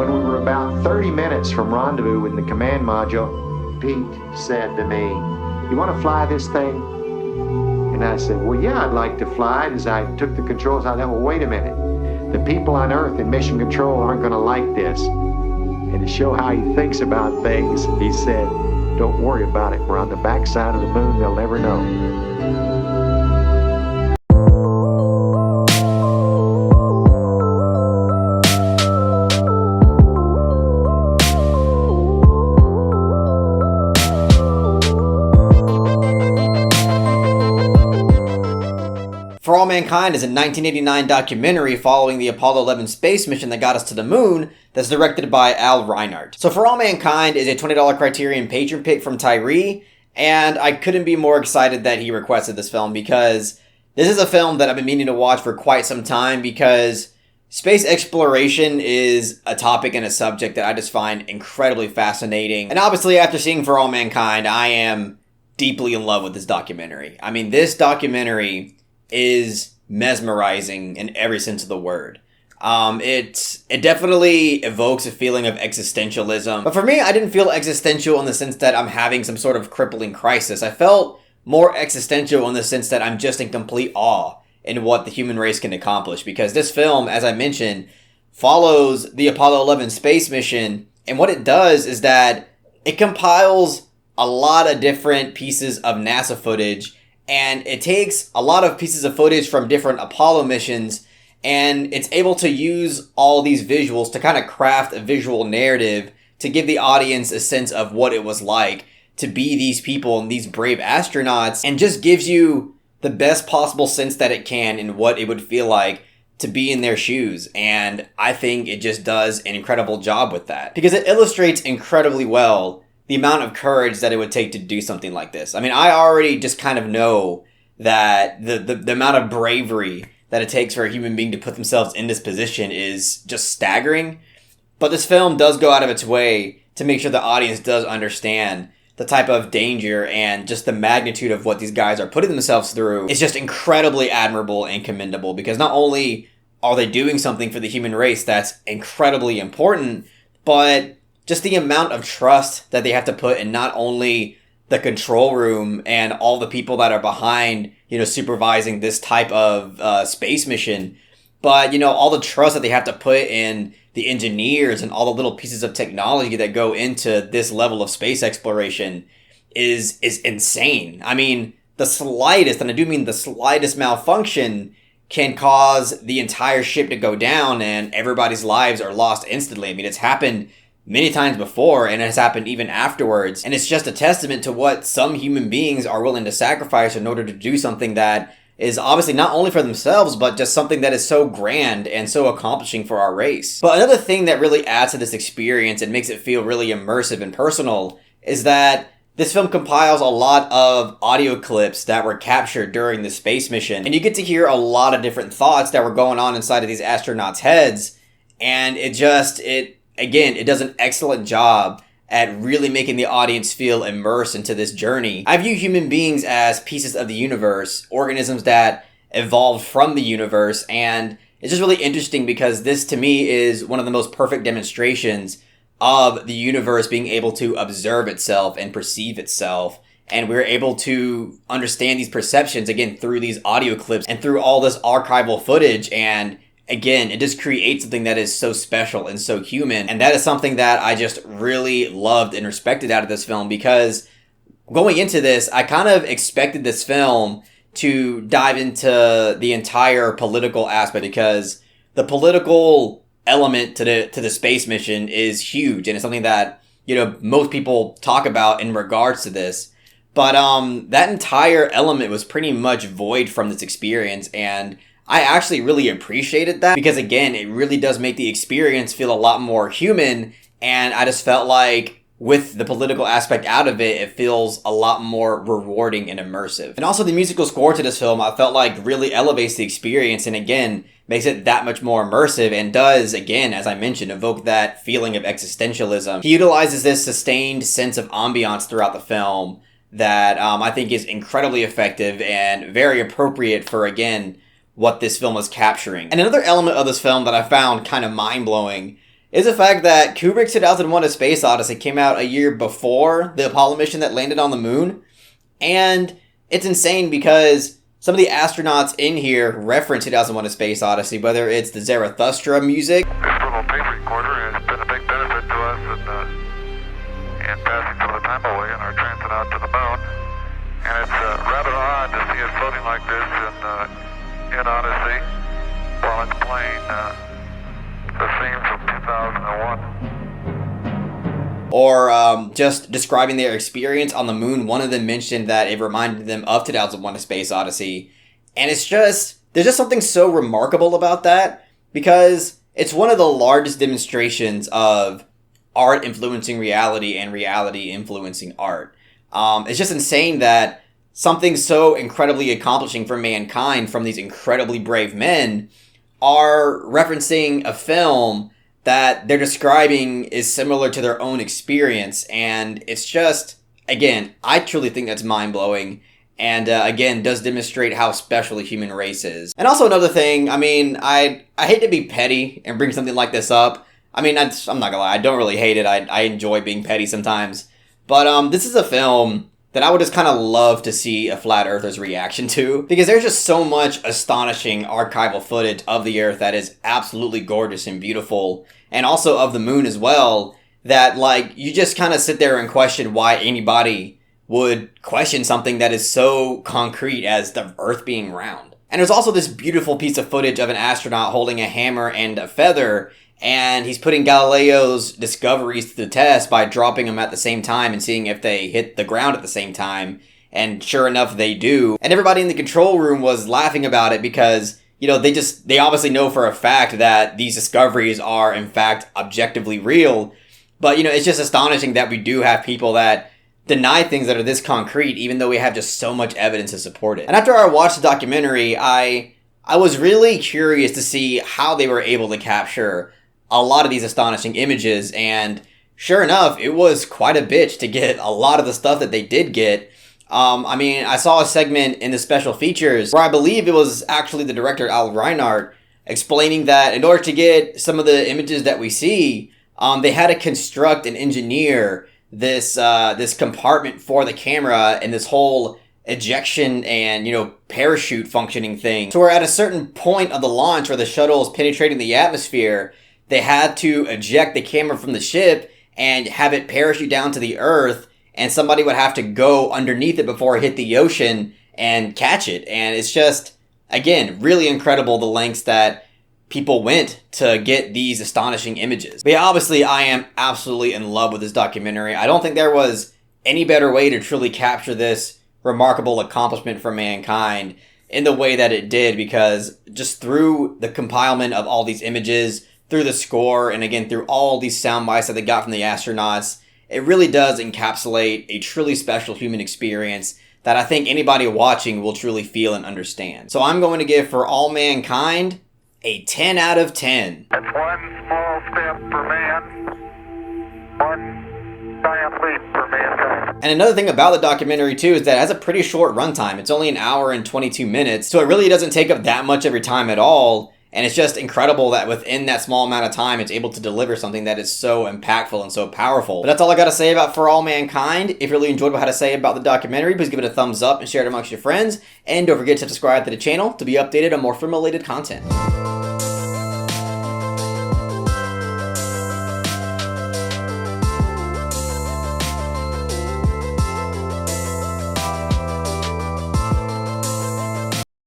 When we were about 30 minutes from rendezvous in the command module, Pete said to me, "You want to fly this thing?" And I said, "Well, yeah, I'd like to fly it." As I took the controls, I thought, well, wait a minute. The people on Earth in mission control aren't going to like this. And to show how he thinks about things, he said, "Don't worry about it. We're on the backside of the moon. They'll never know." For All Mankind is a 1989 documentary following the Apollo 11 space mission that got us to the moon that's directed by Al Reinert. So For All Mankind is a $20 Criterion patron pick from Tyree, and I couldn't be more excited that he requested this film because this is a film that I've been meaning to watch for quite some time because space exploration is a topic and a subject that I just find incredibly fascinating. And obviously after seeing For All Mankind, I am deeply in love with this documentary. I mean, this documentary is mesmerizing in every sense of the word. It definitely evokes a feeling of existentialism. But for me, I didn't feel existential in the sense that I'm having some sort of crippling crisis. I felt more existential in the sense that I'm just in complete awe in what the human race can accomplish. Because this film, as I mentioned, follows the Apollo 11 space mission. And what it does is that it compiles a lot of different pieces of NASA footage. And it takes a lot of pieces of footage from different Apollo missions, and it's able to use all these visuals to kind of craft a visual narrative to give the audience a sense of what it was like to be these people and these brave astronauts, and just gives you the best possible sense that it can in what it would feel like to be in their shoes. And I think it just does an incredible job with that because it illustrates incredibly well the amount of courage that it would take to do something like this. I mean, I already just kind of know that the amount of bravery that it takes for a human being to put themselves in this position is just staggering. But this film does go out of its way to make sure the audience does understand the type of danger and just the magnitude of what these guys are putting themselves through. It's just incredibly admirable and commendable because not only are they doing something for the human race that's incredibly important, but just the amount of trust that they have to put in not only the control room and all the people that are behind, supervising this type of space mission, but, all the trust that they have to put in the engineers and all the little pieces of technology that go into this level of space exploration is insane. I mean, the slightest, and I do mean the slightest malfunction can cause the entire ship to go down and everybody's lives are lost instantly. I mean, it's happened many times before, and it has happened even afterwards. And it's just a testament to what some human beings are willing to sacrifice in order to do something that is obviously not only for themselves, but just something that is so grand and so accomplishing for our race. But another thing that really adds to this experience and makes it feel really immersive and personal is that this film compiles a lot of audio clips that were captured during the space mission. And you get to hear a lot of different thoughts that were going on inside of these astronauts' heads. And it does an excellent job at really making the audience feel immersed into this journey. I view human beings as pieces of the universe, organisms that evolved from the universe, and it's just really interesting because this to me is one of the most perfect demonstrations of the universe being able to observe itself and perceive itself. And we're able to understand these perceptions again through these audio clips and through all this archival footage. And again, it just creates something that is so special and so human. And that is something that I just really loved and respected out of this film because going into this, I kind of expected this film to dive into the entire political aspect because the political element to the space mission is huge. And it's something that, most people talk about in regards to this. But that entire element was pretty much void from this experience. And I actually really appreciated that because, again, it really does make the experience feel a lot more human. And I just felt like with the political aspect out of it, it feels a lot more rewarding and immersive. And also the musical score to this film, I felt like really elevates the experience and, again, makes it that much more immersive and does, again, as I mentioned, evoke that feeling of existentialism. He utilizes this sustained sense of ambiance throughout the film that I think is incredibly effective and very appropriate for, again, what this film is capturing. And another element of this film that I found kind of mind-blowing is the fact that Kubrick's 2001: A Space Odyssey came out a year before the Apollo mission that landed on the moon. And it's insane because some of the astronauts in here reference 2001: A Space Odyssey, whether it's the Zarathustra music. This little tape recorder has been a big benefit to us in passing some of the time away in our transit out to the moon. And it's rather odd to see it floating like this in Odyssey while it's playing the theme from 2001. Or just describing their experience on the moon. One of them mentioned that it reminded them of 2001: A Space Odyssey. And it's just, there's just something so remarkable about that, because it's one of the largest demonstrations of art influencing reality and reality influencing art. It's just insane that something so incredibly accomplishing for mankind from these incredibly brave men are referencing a film that they're describing is similar to their own experience. And it's just, again, I truly think that's mind-blowing. And again, does demonstrate how special the human race is. And also another thing, I mean, I hate to be petty and bring something like this up. I mean, I'm not gonna lie, I don't really hate it. I enjoy being petty sometimes. But this is a film that I would just kind of love to see a flat earther's reaction to, because there's just so much astonishing archival footage of the Earth that is absolutely gorgeous and beautiful, and also of the moon as well, that like you just kind of sit there and question why anybody would question something that is so concrete as the Earth being round. And there's also this beautiful piece of footage of an astronaut holding a hammer and a feather, and he's putting Galileo's discoveries to the test by dropping them at the same time and seeing if they hit the ground at the same time. And sure enough, they do. And everybody in the control room was laughing about it because, you know, they obviously know for a fact that these discoveries are, in fact, objectively real. But, you know, it's just astonishing that we do have people that deny things that are this concrete, even though we have just so much evidence to support it. And after I watched the documentary, I was really curious to see how they were able to capture a lot of these astonishing images, and sure enough, it was quite a bitch to get a lot of the stuff that they did get. I mean, I saw a segment in the special features where I believe it was actually the director, Al Reinhardt, explaining that in order to get some of the images that we see, they had to construct and engineer this compartment for the camera and this whole ejection and, you know, parachute functioning thing. So we're at a certain point of the launch where the shuttle is penetrating the atmosphere, they had to eject the camera from the ship and have it parachute down to the Earth, and somebody would have to go underneath it before it hit the ocean and catch it. And it's just, again, really incredible the lengths that people went to get these astonishing images. But yeah, obviously I am absolutely in love with this documentary. I don't think there was any better way to truly capture this remarkable accomplishment for mankind in the way that it did, because just through the compilement of all these images, through the score, and again, through all these sound bites that they got from the astronauts, it really does encapsulate a truly special human experience that I think anybody watching will truly feel and understand. So I'm going to give For All Mankind a 10 out of 10. That's one small step for man, one giant leap for mankind. And another thing about the documentary too is that it has a pretty short runtime. It's only an hour and 22 minutes, so it really doesn't take up that much of your time at all. And it's just incredible that within that small amount of time, it's able to deliver something that is so impactful and so powerful. But that's all I got to say about For All Mankind. If you really enjoyed what I had to say about the documentary, please give it a thumbs up and share it amongst your friends. And don't forget to subscribe to the channel to be updated on more film-related content.